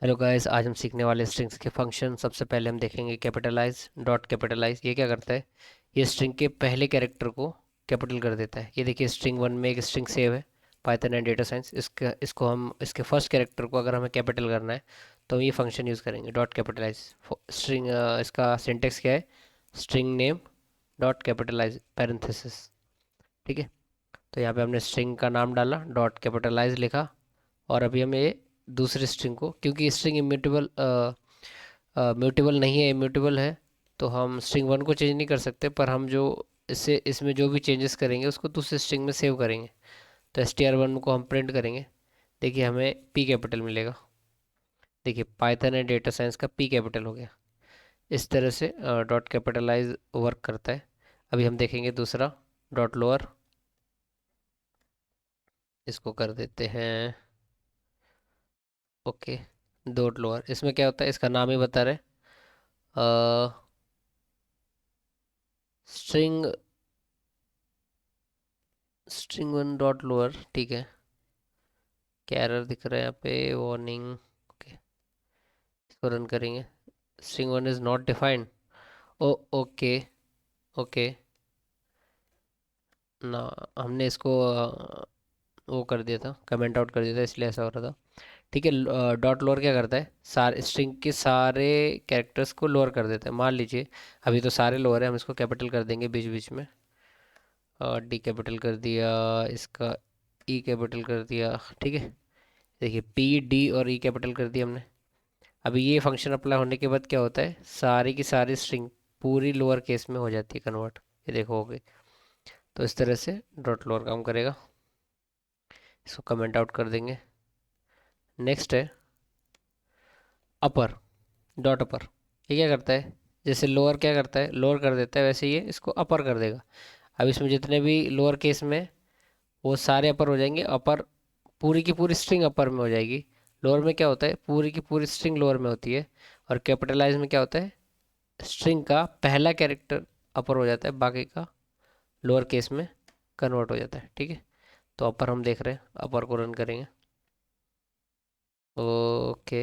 Hello guys, आज हम सीखने वाले स्ट्रिंग्स के फंक्शन। सबसे पहले हम देखेंगे कैपिटलाइज। डॉट कैपिटलाइज ये क्या करता है? ये स्ट्रिंग के पहले कैरेक्टर को कैपिटल कर देता है। ये देखिए, स्ट्रिंग वन में एक स्ट्रिंग सेव है, पाइथन एंड डेटा साइंस। इसको हम इसके फर्स्ट कैरेक्टर को अगर हमें कैपिटल करना है तो हम ये फंक्शन यूज़ करेंगे, डॉट कैपिटलाइज। स्ट्रिंग इसका सिंटेक्स क्या है? String name dot capitalise parenthesis. ठीक है, तो यहाँ पे हमने स्ट्रिंग का नाम डाला, डॉट कैपिटलाइज लिखा। और अभी हमें ये दूसरी स्ट्रिंग को, क्योंकि स्ट्रिंग इम्यूटेबल म्यूटेबल नहीं है, इम्यूटेबल है, तो हम स्ट्रिंग वन को चेंज नहीं कर सकते। पर हम जो इससे इसमें जो भी चेंजेस करेंगे उसको दूसरे स्ट्रिंग में सेव करेंगे। तो str1 को हम प्रिंट करेंगे। देखिए, हमें पी कैपिटल मिलेगा। देखिए, पाइथन एंड डेटा साइंस का पी कैपिटल हो गया। इस तरह से डॉट कैपिटलाइज वर्क करता है। अभी हम देखेंगे दूसरा, डॉट लोअर। इसको कर देते हैं ओके। डॉट लोअर, इसमें क्या होता है इसका नाम ही बता रहे। String string one dot lower, ठीक है। क्या एरर दिख रहा है यहाँ पे? वार्निंग। ओके, इसको रन करेंगे। String one is not defined. Oh okay. Okay ना, हमने इसको वो कर दिया था, कमेंट आउट कर दिया था, इसलिए ऐसा हो रहा था। ठीक है, डॉट लोअर क्या करता है? सारे स्ट्रिंग के सारे कैरेक्टर्स को लोअर कर देता है। मान लीजिए अभी तो सारे लोअर है, हम इसको कैपिटल कर देंगे बीच बीच में। डी कैपिटल कर दिया, इसका ई कैपिटल कर दिया। ठीक है, देखिए पी डी और ई कैपिटल कर दिया हमने। अभी ये फंक्शन अप्लाई होने के बाद क्या होता है, सारी की सारी स्ट्रिंग पूरी लोअर केस में हो जाती है कन्वर्ट। ये देखो, हो गई। तो इस तरह से डॉट लोअर काम करेगा। इसको कमेंट आउट कर देंगे। नेक्स्ट है अपर, डॉट अपर। ये क्या करता है? जैसे लोअर क्या करता है, लोअर कर देता है, वैसे ये इसको अपर कर देगा। अब इसमें जितने भी लोअर केस में, वो सारे अपर हो जाएंगे। अपर, पूरी की पूरी स्ट्रिंग अपर में हो जाएगी। लोअर में क्या होता है, पूरी की पूरी स्ट्रिंग लोअर में होती है। और कैपिटलाइज में क्या होता है, स्ट्रिंग का पहला कैरेक्टर अपर हो जाता है, बाकी का लोअर केस में कन्वर्ट हो जाता है। ठीक है, तो अपर हम देख रहे हैं, अपर को रन करेंगे। ओके,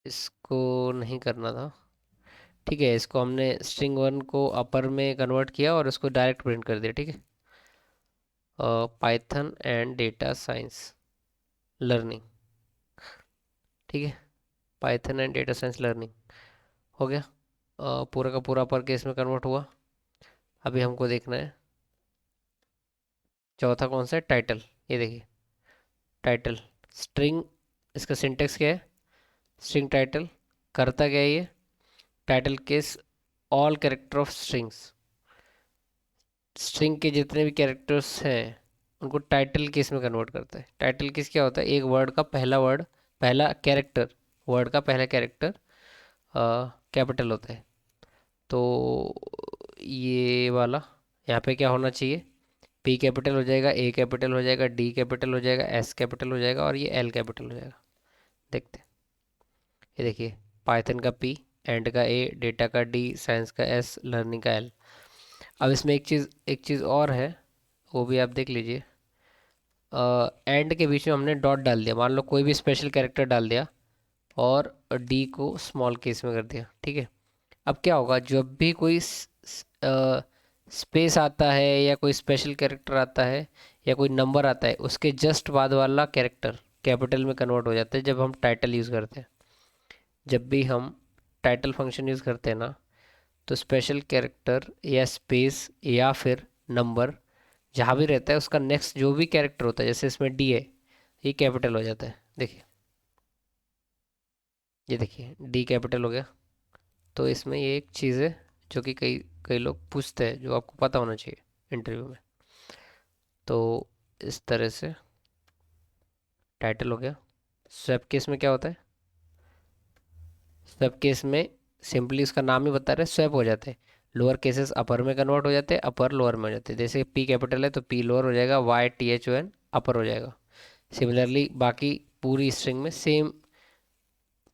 इसको नहीं करना था। ठीक है, इसको हमने स्ट्रिंग वन को अपर में कन्वर्ट किया और उसको डायरेक्ट प्रिंट कर दिया। ठीक है, Python and data science learning. ठीक है, Python and data science learning हो गया। पूरा का पूरा अपर केस में कन्वर्ट हुआ। अभी हमको देखना है चौथा कौन सा है, टाइटल। ये देखिए, टाइटल स्ट्रिंग, इसका सिंटेक्स क्या है? स्ट्रिंग टाइटल करता क्या है ये? Title case all character of strings. String के जितने भी कैरेक्टर्स हैं उनको टाइटल केस में कन्वर्ट करता है। टाइटल केस क्या होता है? एक वर्ड का पहला वर्ड, पहला कैरेक्टर, वर्ड का पहला कैरेक्टर कैपिटल होता है। तो ये वाला यहाँ पे क्या होना चाहिए? पी कैपिटल हो जाएगा, ए कैपिटल हो जाएगा, डी कैपिटल हो जाएगा, एस कैपिटल हो जाएगा और ये एल कैपिटल हो जाएगा। देखते हैं, ये देखिए, पाइथन का पी, एंड का ए, डेटा का डी, साइंस का एस, लर्निंग का एल। अब इसमें एक चीज़ और है, वो भी आप देख लीजिए। एंड के बीच में हमने डॉट डाल दिया, मान लो कोई भी स्पेशल कैरेक्टर डाल दिया और डी को स्मॉल केस में कर दिया। ठीक है, अब क्या होगा, जब भी कोई स्पेस आता है या कोई स्पेशल कैरेक्टर आता है या कोई नंबर आता है, उसके जस्ट बाद वाला कैरेक्टर कैपिटल में कन्वर्ट हो जाता है जब हम टाइटल यूज़ करते हैं। जब भी हम टाइटल फंक्शन यूज़ करते हैं ना, तो स्पेशल कैरेक्टर या स्पेस या फिर नंबर जहाँ भी रहता है, उसका नेक्स्ट जो भी कैरेक्टर होता है, जैसे इसमें डी है, ये कैपिटल हो जाता है। देखिए, ये देखिए डी कैपिटल हो गया। तो इसमें ये एक चीज़ है जो कि कई कई लोग पूछते हैं, जो आपको पता होना चाहिए इंटरव्यू में। तो इस तरह से टाइटल हो गया। स्वेप केस में क्या होता है? स्वेप केस में सिंपली उसका नाम ही बता रहे, स्वेप हो जाते हैं। लोअर केसेस अपर में कन्वर्ट हो जाते हैं, अपर लोअर में हो जाते हैं। जैसे पी कैपिटल है तो पी लोअर हो जाएगा, Y T H O N upper हो जाएगा। सिमिलरली बाकी पूरी स्ट्रिंग में सेम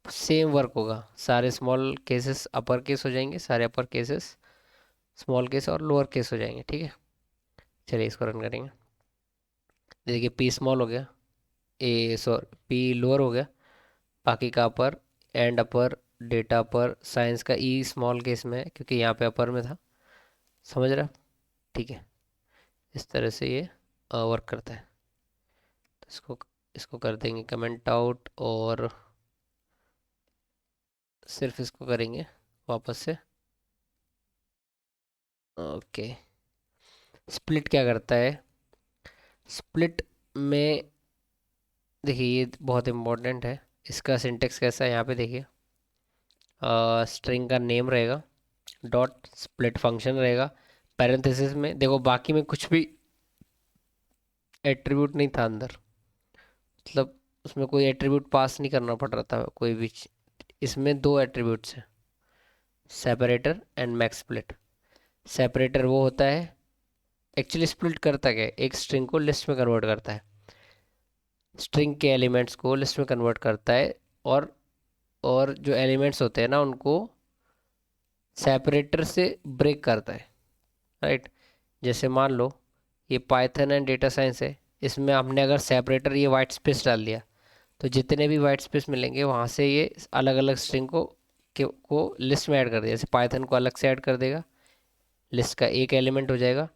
सेम वर्क होगा। सारे स्मॉल केसेस अपर केस हो जाएंगे, सारे अपर केसेस स्मॉल केस और लोअर केस हो जाएंगे। ठीक है, चलिए इसको रन करेंगे। देखिए पी स्मॉल हो गया, ए सॉरी पी लोअर हो गया, बाकी का upper, and upper, data upper, science का ई स्मॉल केस में है क्योंकि यहाँ पे अपर में था। समझ रहा? ठीक है, इस तरह से ये वर्क करता है। तो इसको कर देंगे कमेंट आउट, और सिर्फ इसको करेंगे वापस से। ओके, स्प्लिट क्या करता है? स्प्लिट में देखिए ये बहुत इम्पोर्टेंट है। इसका सिंटेक्स कैसा है यहाँ पे देखिए, स्ट्रिंग का नेम रहेगा, डॉट स्प्लिट फंक्शन रहेगा, पैरेंथेसिस में देखो, बाकी में कुछ भी एट्रीब्यूट नहीं था अंदर, मतलब उसमें कोई एट्रीब्यूट पास नहीं करना पड़ रहा था कोई भी इसमें दो एट्रीब्यूट्स हैं, separator and max split. Separator वो होता है, एक्चुअली स्प्लिट करता क्या है, एक स्ट्रिंग को लिस्ट में कन्वर्ट करता है, स्ट्रिंग के एलिमेंट्स को लिस्ट में कन्वर्ट करता है, और जो एलिमेंट्स होते हैं ना उनको सेपरेटर से ब्रेक करता है, राइट? जैसे मान लो ये पाइथन एंड डेटा साइंस है, इसमें हमने अगर सेपरेटर ये वाइट स्पेस डाल दिया, तो जितने भी वाइट स्पेस मिलेंगे वहाँ से ये अलग अलग स्ट्रिंग को लिस्ट में ऐड कर देगा। जैसे पाइथन को अलग से ऐड कर देगा, लिस्ट का एक एलिमेंट हो जाएगा,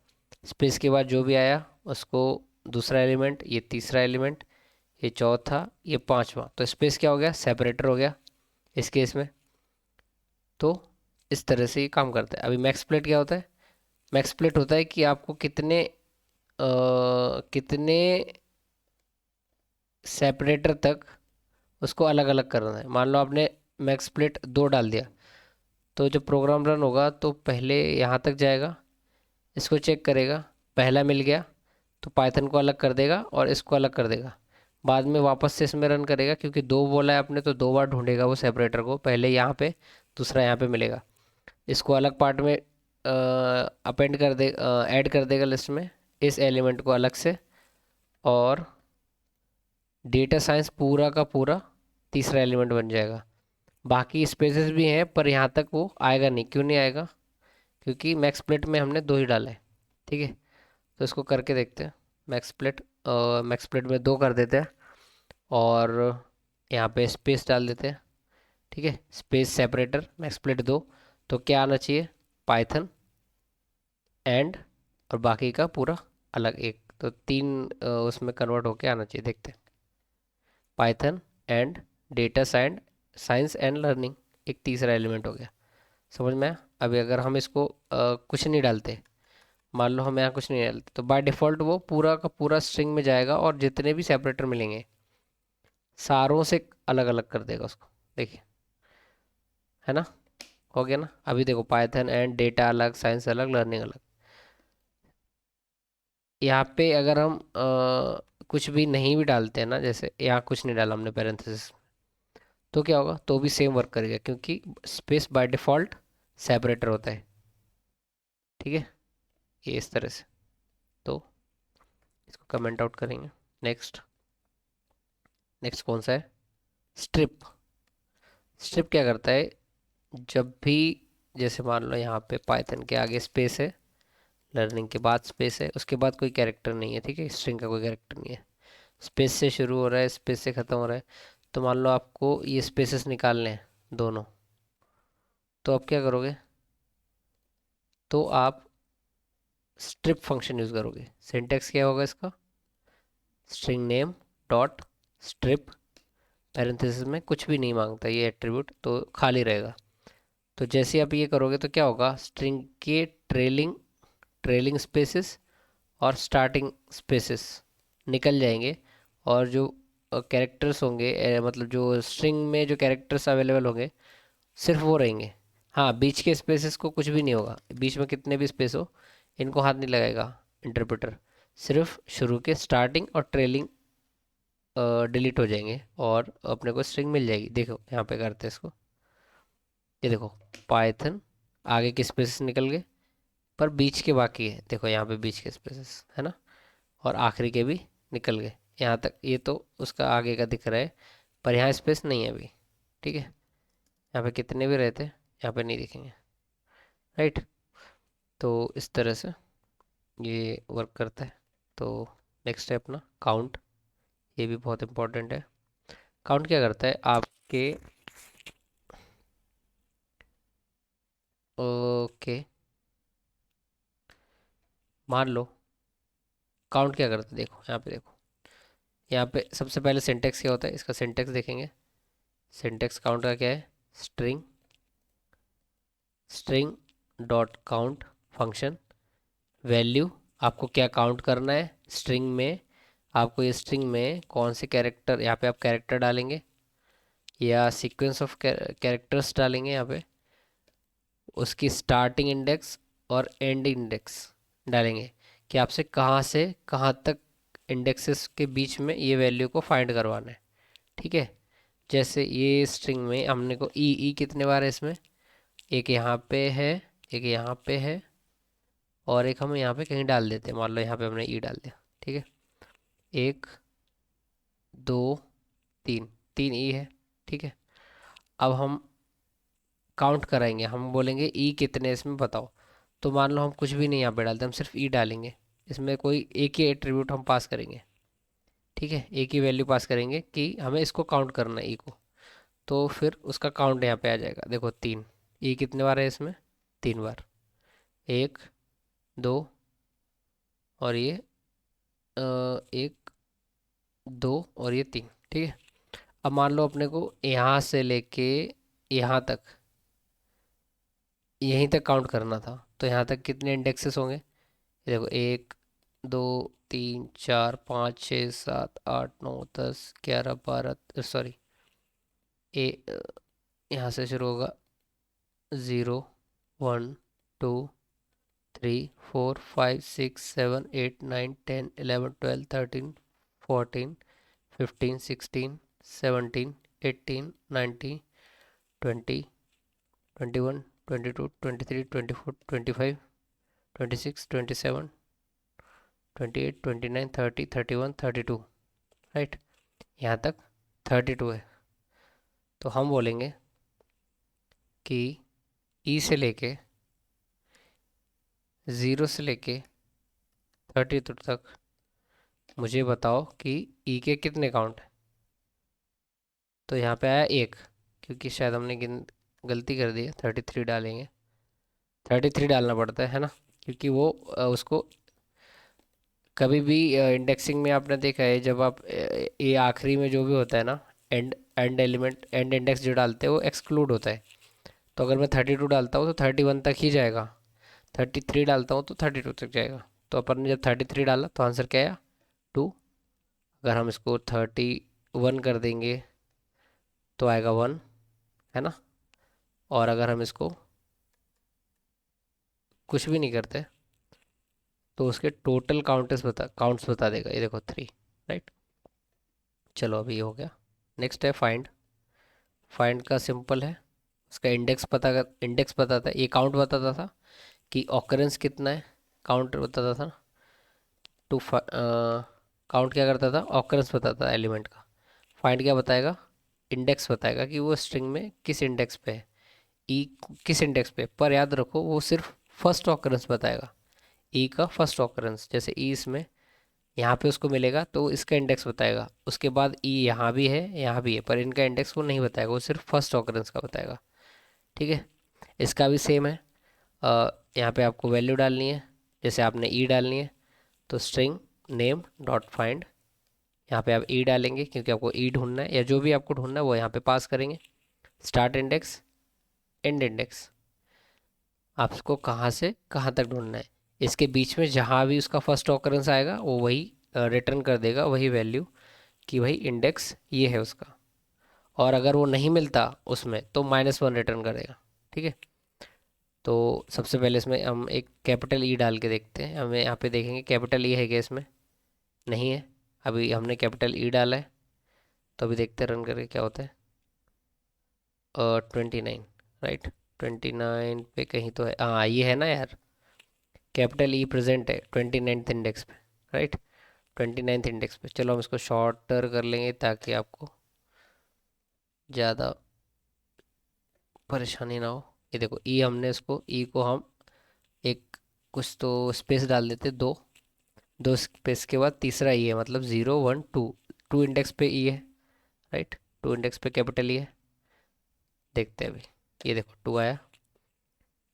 स्पेस के बाद जो भी आया उसको दूसरा एलिमेंट, ये तीसरा एलिमेंट, ये चौथा, ये पांचवा, तो स्पेस क्या हो गया, सेपरेटर हो गया इस केस में। तो इस तरह से ये काम करता है। अभी मैक्स स्प्लिट क्या होता है? मैक्स स्प्लिट होता है कि आपको कितने सेपरेटर तक उसको अलग अलग करना है। मान लो आपने मैक्स स्प्लिट दो डाल दिया, तो जब प्रोग्राम रन होगा तो पहले यहाँ तक जाएगा, इसको चेक करेगा, पहला मिल गया तो पाइथन को अलग कर देगा और इसको अलग कर देगा, बाद में वापस से इसमें रन करेगा क्योंकि दो बोला है आपने, तो दो बार ढूंढेगा वो सेपरेटर को, पहले यहाँ पे दूसरा यहाँ पे मिलेगा, इसको अलग पार्ट में अपेंड कर दे ऐड कर देगा लिस्ट में इस एलिमेंट को अलग से, और डेटा साइंस पूरा का पूरा तीसरा एलिमेंट बन जाएगा। बाकी स्पेसेस भी हैं पर यहाँ तक वो आएगा नहीं। क्यों नहीं आएगा? क्योंकि मैक्स स्प्लिट में हमने दो ही डाला है। ठीक है, तो इसको करके देखते हैं। मैक्स स्प्लिट में दो कर देते हैं, और यहाँ पे स्पेस डाल देते हैं। ठीक है, स्पेस सेपरेटर मैक्स स्प्लिट दो, तो क्या आना चाहिए, पाइथन एंड, और बाकी का पूरा अलग एक, तो तीन उसमें कन्वर्ट होके आना चाहिए। देखते हैं, Python and data science and learning, एक तीसरा एलिमेंट हो गया। समझ में आया? अभी अगर हम इसको कुछ नहीं डालते, मान लो हम यहाँ कुछ नहीं डालते, तो बाय डिफ़ॉल्ट वो पूरा का पूरा स्ट्रिंग में जाएगा और जितने भी सेपरेटर मिलेंगे सारों से अलग अलग कर देगा उसको। देखिए, है ना, हो गया ना? अभी देखो, पाइथन एंड डेटा अलग, साइंस अलग, लर्निंग अलग। यहाँ पे अगर हम कुछ भी नहीं भी डालते हैं ना, जैसे यहाँ कुछ नहीं डाला हमने पैरेंथेसिस, तो क्या होगा, तो भी सेम वर्क करेगा क्योंकि स्पेस बाय डिफ़ॉल्ट सेपरेटर होता है। ठीक है, ये इस तरह से। तो इसको कमेंट आउट करेंगे। नेक्स्ट, नेक्स्ट कौन सा है, स्ट्रिप। स्ट्रिप क्या करता है, जब भी, जैसे मान लो यहाँ पे पाइथन के आगे स्पेस है, लर्निंग के बाद स्पेस है, उसके बाद कोई कैरेक्टर नहीं है, ठीक है, स्ट्रिंग का कोई कैरेक्टर नहीं है, स्पेस से शुरू हो रहा है, स्पेस से ख़त्म हो रहा है, तो मान लो आपको ये स्पेसेस निकालने हैं दोनों, तो आप क्या करोगे, तो आप स्ट्रिप फंक्शन यूज़ करोगे। सिंटेक्स क्या होगा इसका, string name dot strip, parenthesis में कुछ भी नहीं मांगता ये एट्रीब्यूट, तो खाली रहेगा। तो जैसे आप ये करोगे तो क्या होगा, स्ट्रिंग के ट्रेलिंग ट्रेलिंग स्पेसेस और स्टार्टिंग स्पेसेस निकल जाएंगे, और जो कैरेक्टर्स होंगे, मतलब जो स्ट्रिंग में जो कैरेक्टर्स अवेलेबल होंगे सिर्फ वो रहेंगे। हाँ, बीच के स्पेसेस को कुछ भी नहीं होगा, बीच में कितने भी स्पेस हो इनको हाथ नहीं लगाएगा इंटरप्रेटर, सिर्फ शुरू के स्टार्टिंग और ट्रेलिंग डिलीट हो जाएंगे और अपने को स्ट्रिंग मिल जाएगी। देखो यहाँ पे करते हैं इसको, ये देखो, पाइथन आगे के स्पेसेस निकल गए पर बीच के बाकी है, देखो यहाँ पे बीच के स्पेसेस है ना, और आखिरी के भी निकल गए यहाँ तक, ये तो उसका आगे का दिख रहा है पर यहाँ स्पेस नहीं है अभी। ठीक है, यहाँ पे कितने भी रहते यहाँ पे नहीं दिखेंगे, राइट? तो इस तरह से ये वर्क करता है। तो नेक्स्ट है अपना काउंट। ये भी बहुत इंपॉर्टेंट है। काउंट क्या करता है आपके, ओके मान लो काउंट क्या करता है, देखो यहाँ पे देखो, यहाँ पे सबसे पहले सिंटेक्स क्या होता है, इसका सिंटेक्स देखेंगे। सिंटेक्स काउंट का क्या है, string string dot count function, value आपको क्या काउंट करना है स्ट्रिंग में, आपको ये स्ट्रिंग में कौन से कैरेक्टर, यहाँ पे आप कैरेक्टर डालेंगे या सीक्वेंस ऑफ कैरेक्टर्स डालेंगे, यहाँ पे उसकी स्टार्टिंग इंडेक्स और एंड इंडेक्स डालेंगे कि आपसे कहाँ से कहाँ तक इंडेक्सेस के बीच में ये वैल्यू को फाइंड करवाना है। ठीक है, जैसे ये स्ट्रिंग में हमने को ई कितने बार है इसमें, एक यहाँ पे है, एक यहाँ पे है, और एक हम यहाँ पे कहीं डाल देते हैं, मान लो यहाँ पे हमने ई डाल दिया। ठीक है, एक दो तीन, तीन ई है। ठीक है, अब हम काउंट कराएंगे, हम बोलेंगे ई कितने इसमें बताओ। तो मान लो हम कुछ भी नहीं यहाँ पे डालते, हम सिर्फ ई डालेंगे, इसमें कोई एक ही एट्रीब्यूट हम पास करेंगे। ठीक है, एक ही वैल्यू पास करेंगे कि हमें इसको काउंट करना है ई को, तो फिर उसका काउंट यहाँ पे आ जाएगा। देखो तीन, ई कितने बार है इसमें, तीन बार, एक दो और ये एक दो और ये तीन। ठीक है, अब मान लो अपने को यहाँ से लेके यहाँ तक, यहीं तक काउंट करना था, तो यहाँ तक कितने इंडेक्सेस होंगे, ये देखो एक दो तीन चार पाँच छः सात आठ नौ 10 11 12, सॉरी ए यहाँ से शुरू होगा, 0 1 2 3 4 5 6 7 8 9 10 11 12 13 14 15 16 17 18 20 21 22 23 24 25 26 27 28 29 30 31 32, राइट, यहाँ तक 32 है। तो हम बोलेंगे कि ई से लेके, ज़ीरो से लेके 32 तक मुझे बताओ कि ई के कितने काउंट है। तो यहाँ पे आया एक, क्योंकि शायद हमने गलती कर दी है, 33 डालेंगे, 33 डालना पड़ता है ना, क्योंकि वो उसको कभी भी इंडेक्सिंग में आपने देखा है, जब आप ये आखिरी में जो भी होता है ना, and and element and index जो डालते हैं वो एक्सक्लूड होता है। तो अगर मैं 32 डालता हूँ तो 31 तक ही जाएगा, 33 डालता हूँ तो 32 तक जाएगा। तो अपन ने जब 33 डाला तो आंसर क्या आया, 2। अगर हम इसको 31 कर देंगे तो आएगा 1, है ना। और अगर हम इसको कुछ भी नहीं करते तो उसके टोटल काउंट्स बता देगा, ये देखो 3, राइट। चलो अभी ये हो गया। नेक्स्ट है फाइंड। फाइंड का सिंपल है, उसका इंडेक्स बताता है, ये काउंट बताता था कि ऑकरेंस कितना है, काउंट बताता था ना। टू काउंट क्या करता था, ऑकरेंस बताता था एलिमेंट का। फाइंड क्या बताएगा, इंडेक्स बताएगा कि वो स्ट्रिंग में किस इंडेक्स पे है, ई किस इंडेक्स पे। पर याद रखो वो सिर्फ फर्स्ट ऑकरेंस बताएगा, ई का फर्स्ट ऑकरेंस। जैसे ई इसमें यहाँ पे उसको मिलेगा तो इसका इंडेक्स बताएगा, उसके बाद ई यहाँ भी है यहाँ भी है, पर इनका इंडेक्स वो नहीं बताएगा, वो सिर्फ फर्स्ट ऑकरेंस का बताएगा। ठीक है, इसका भी सेम है। यहाँ पे आपको वैल्यू डालनी है, जैसे आपने ई डालनी है तो स्ट्रिंग नेम डॉट फाइंड, यहाँ पे आप ई डालेंगे क्योंकि आपको ई ढूंढना है, या जो भी आपको ढूंढना है वो यहाँ पे पास करेंगे। स्टार्ट इंडेक्स एंड इंडेक्स, आपको कहाँ से कहाँ तक ढूंढना है, इसके बीच में जहाँ भी उसका फर्स्ट ऑकरेंस आएगा वो वही रिटर्न कर देगा, वही वैल्यू कि भाई इंडेक्स ये है उसका। और अगर वो नहीं मिलता उसमें तो -1 रिटर्न करेगा। ठीक है, तो सबसे पहले इसमें हम एक कैपिटल ई डाल के देखते हैं, हमें यहाँ पे देखेंगे कैपिटल ई है क्या इसमें, नहीं है। अभी हमने कैपिटल ई डाला है, तो अभी देखते हैं रन करके क्या होता है। 29, राइट, 29 पे कहीं तो है, हाँ ये है ना यार, कैपिटल ई प्रेजेंट है 29th इंडेक्स पे, राइट, 29th इंडेक्स पे। चलो हम इसको शॉर्टर कर लेंगे ताकि आपको ज़्यादा परेशानी ना हो। ये देखो ई, हमने इसको ई को हम एक कुछ तो स्पेस डाल देते, दो दो स्पेस के बाद तीसरा ई है, मतलब 0 1 2, टू इंडेक्स पे ई है, राइट, टू इंडेक्स पे कैपिटल ई है। देखते हैं अभी, ये देखो टू आया,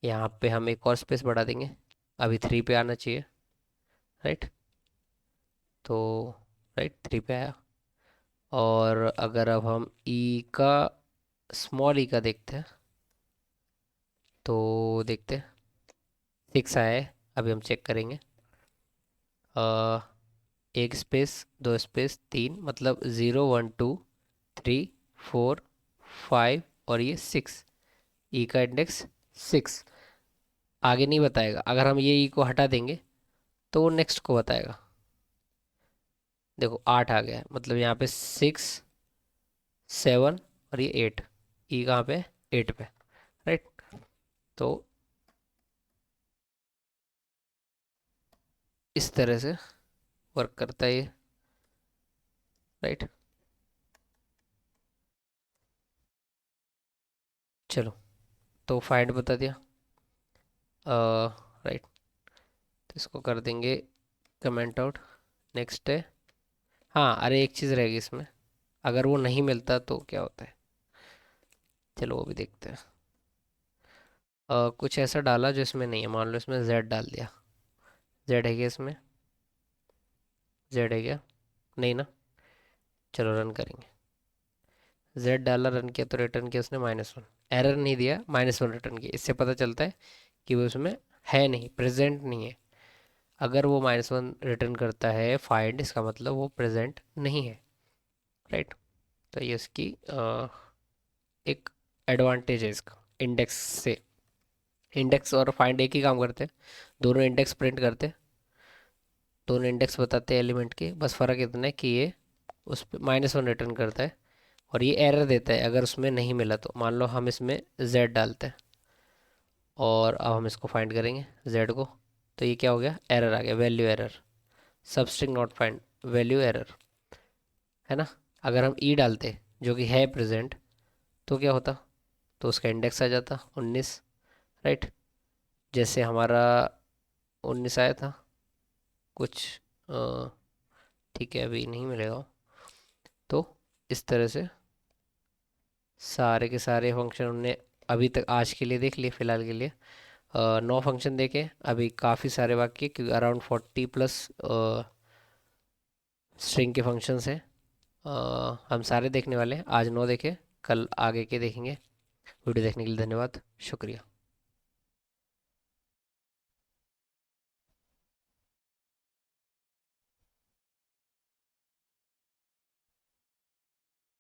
यहाँ पे हम एक और स्पेस बढ़ा देंगे, अभी थ्री पे आना चाहिए, राइट, तो राइट थ्री पे आया। और अगर अब हम ई का, स्मॉल ई का देखते हैं, तो देखते हैं सिक्स आया है, अभी हम चेक करेंगे। अ, एक स्पेस, दो स्पेस, तीन, मतलब zero, one, two, three, four, five, और ये सिक्स, ई का इंडेक्स सिक्स। आगे नहीं बताएगा, अगर हम ये ई को हटा देंगे तो वो नेक्स्ट को बताएगा। देखो आठ आ गया है, मतलब यहाँ पे सिक्स, सेवन, और ये एट, ई कहाँ पे, एट पे, राइट। तो इस तरह से वर्क करता है ये, राइट। चलो, तो फाइंड बता दिया, राइट, तो इसको कर देंगे कमेंट आउट। नेक्स्ट है, हाँ अरे एक चीज़ रहेगी इसमें, अगर वो नहीं मिलता तो क्या होता है, चलो वो भी देखते हैं। कुछ ऐसा डाला जो इसमें नहीं है, मान लो इसमें z डाल दिया, z है क्या इसमें, z है क्या, नहीं ना, चलो रन करेंगे। z डाला, रन किया, तो रिटर्न किया उसने -1, एरर नहीं दिया, -1 रिटर्न किया। इससे पता चलता है कि वो उसमें है नहीं, प्रेजेंट नहीं है। अगर वो -1 रिटर्न करता है फाइंड, इसका मतलब वो प्रेजेंट नहीं है, राइट। तो ये इसकी एक एडवांटेज है इसका इंडेक्स से। इंडेक्स और फाइंड एक ही काम करते हैं, दोनों इंडेक्स प्रिंट करते हैं, दोनों इंडेक्स बताते हैं एलिमेंट के, बस फ़र्क इतना है कि ये उस पर -1 रिटर्न करता है और ये एरर देता है अगर उसमें नहीं मिला तो। मान लो हम इसमें z डालते हैं और अब हम इसको फाइंड करेंगे z को, तो ये क्या हो गया, एरर आ गया, value error, substring not find, value error, है ना। अगर हम ई डालते जो कि है प्रेजेंट, तो क्या होता, तो उसका इंडेक्स आ जाता 19, राइट। जैसे हमारा 19 आया था कुछ, अ, ठीक है अभी नहीं मिलेगा। तो इस तरह से सारे के सारे फंक्शन हमने अभी तक आज के लिए देख लिए, फ़िलहाल के लिए 9 फंक्शन देखे, अभी काफ़ी सारे बाकी क्योंकि अराउंड 40+ स्ट्रिंग के फंक्शंस हैं। हम सारे देखने वाले हैं, आज 9 देखे, कल आगे के देखेंगे। वीडियो देखने के लिए धन्यवाद, शुक्रिया।